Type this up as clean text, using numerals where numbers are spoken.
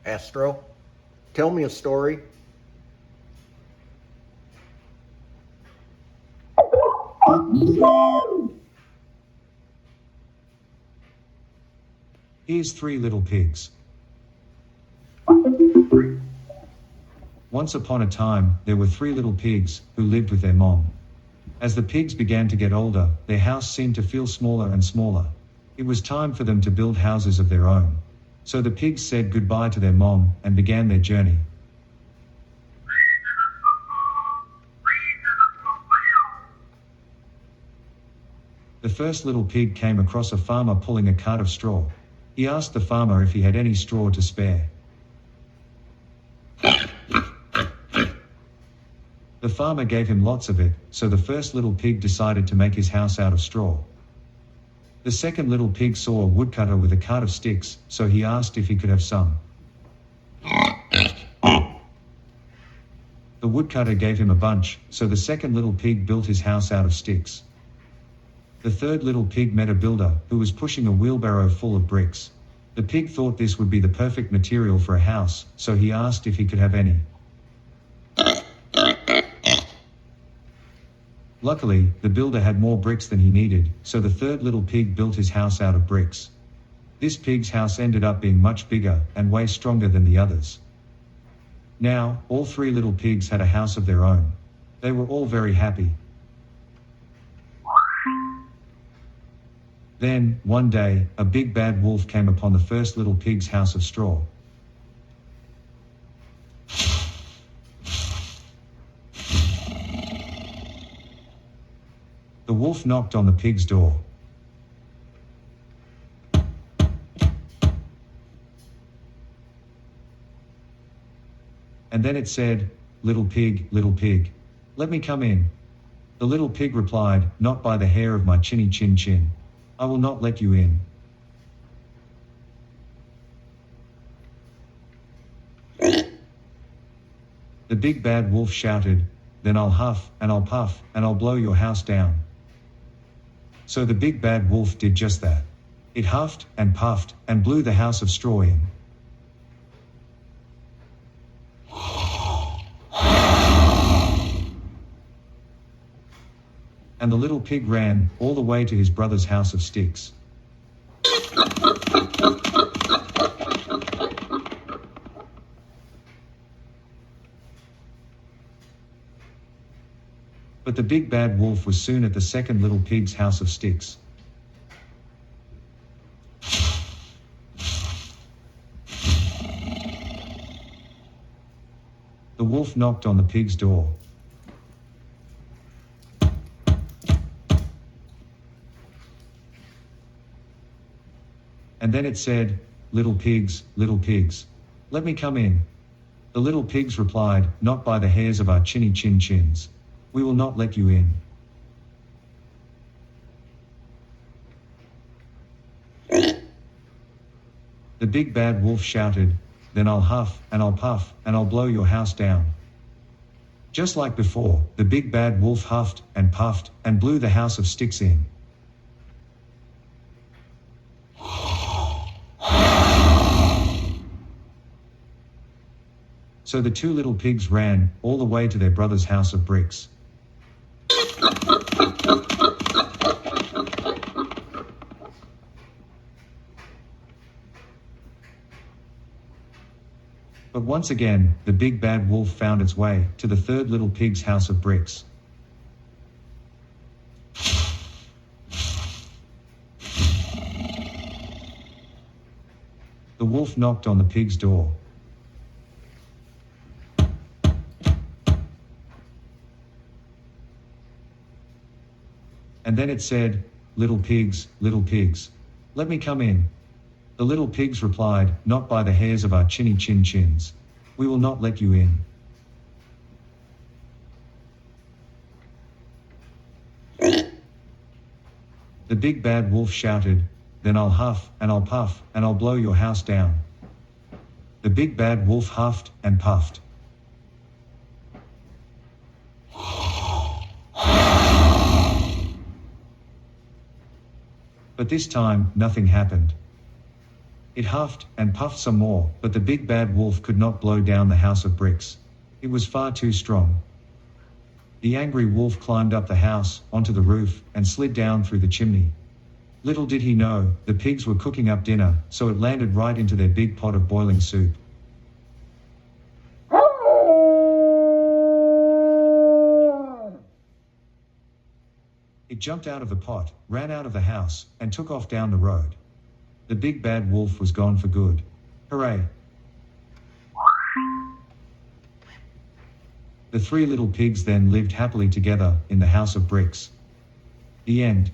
Astro, tell me a story. Here's three little pigs. Once upon a time, there were three little pigs who lived with their mom. As the pigs began to get older, their house seemed to feel smaller and smaller. It was time for them to build houses of their own. So the pigs said goodbye to their mom and began their journey. The first little pig came across a farmer pulling a cart of straw. He asked the farmer if he had any straw to spare. The farmer gave him lots of it, so the first little pig decided to make his house out of straw. The second little pig saw a woodcutter with a cart of sticks, so he asked if he could have some. The woodcutter gave him a bunch, so the second little pig built his house out of sticks. The third little pig met a builder, who was pushing a wheelbarrow full of bricks. The pig thought this would be the perfect material for a house, so he asked if he could have any. Luckily, the builder had more bricks than he needed, so the third little pig built his house out of bricks. This pig's house ended up being much bigger and way stronger than the others. Now, all three little pigs had a house of their own. They were all very happy. Then, one day, a big bad wolf came upon the first little pig's house of straw. The wolf knocked on the pig's door. And then it said, little pig, let me come in." The little pig replied, "Not by the hair of my chinny chin chin. I will not let you in." The big bad wolf shouted, "Then I'll huff, and I'll puff, and I'll blow your house down." So the big bad wolf did just that. It huffed, and puffed, and blew the house of straw in. And the little pig ran, all the way to his brother's house of sticks. But the big bad wolf was soon at the second little pig's house of sticks. The wolf knocked on the pig's door. And then it said, little pigs, let me come in." The little pigs replied, "Not by the hairs of our chinny chin chins. We will not let you in." The big bad wolf shouted, "Then I'll huff, and I'll puff, and I'll blow your house down." Just like before, the big bad wolf huffed, and puffed, and blew the house of sticks in. So the two little pigs ran, all the way to their brother's house of bricks. But once again, the big bad wolf found its way to the third little pig's house of bricks. The wolf knocked on the pig's door. And then it said, little pigs, let me come in." The little pigs replied, "Not by the hairs of our chinny chin chins. We will not let you in." The big bad wolf shouted, "Then I'll huff, and I'll puff, and I'll blow your house down." The big bad wolf huffed and puffed. But this time, nothing happened. It huffed and puffed some more, but the big bad wolf could not blow down the house of bricks. It was far too strong. The angry wolf climbed up the house, onto the roof, and slid down through the chimney. Little did he know, the pigs were cooking up dinner, so it landed right into their big pot of boiling soup. It jumped out of the pot, ran out of the house, and took off down the road. The big bad wolf was gone for good. Hooray! The three little pigs then lived happily together, in the house of bricks. The end.